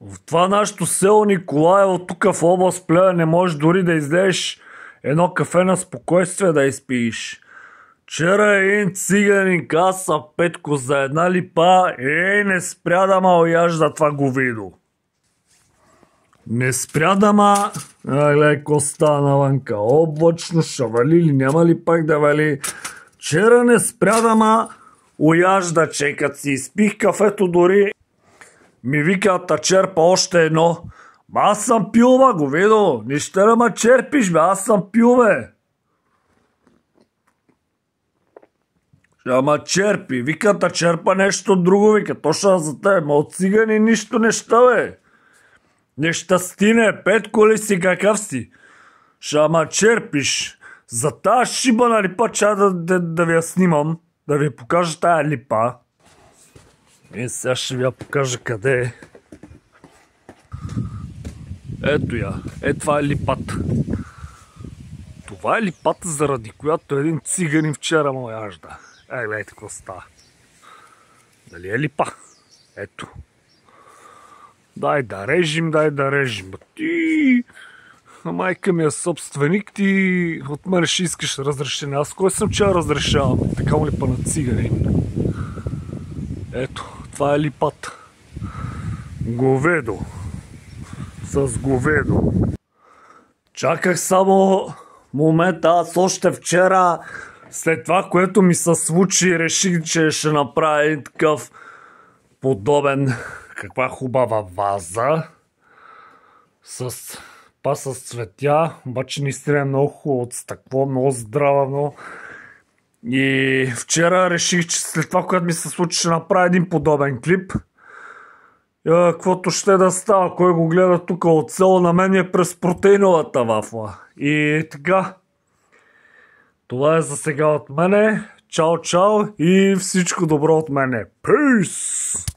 В това нашето село Николаево, тук в област Плевен, не можеш дори да излезеш едно кафе на спокойствие да изпиеш. Вчера един циганин каза Петко за една липа, не спря да ма ояжда това говидо. Не спря да ма... Гледай, ко става навънка. Облачно ще вали или няма ли пак да вали? Вчера не спря да ма ояжда, че като си изпих кафето дори ми вика да черпа още едно. Аз съм пил, ба, говидо. Нищо да ма черпиш, бе. Аз съм пил, бе. Ама черпи. Вика да черпа нещо друго, вика. Точно за тебе. Ма от цигани нищо неща, бе. Нещастине, Петко ли си, какъв си? Ама черпиш. За тая шибана липа, чая да ви я снимам. Да ви покажа тая липа. Сега ще ви я покажа къде е. Ето я. Това е липата. Това е липата, заради която един циганин вчера ме яжда. Гледайте какво става. Дали е липа? Ето. Дай да режим, дай да режим. Ти... Майка ми е собственик, ти от мене ще искаш разрешение. Аз кой съм, че я разрешавам? Така му липа на циганин. Ето, това е липата. Говедо. С говедо. Чаках само момента, аз още вчера, след това, което ми се случи, реших, че ще направя един такъв подобен, каква хубава ваза, с цветя, обаче наистина е много хубаво от стъкло, много здрава, много. И вчера реших, че след това, което ми се случи, ще направя един подобен клип. Каквото ще да става, кой го гледа тук от село, на мен е през протеиновата вафла. И така, това е за сега от мене. Чао, чао и всичко добро от мене. Peace!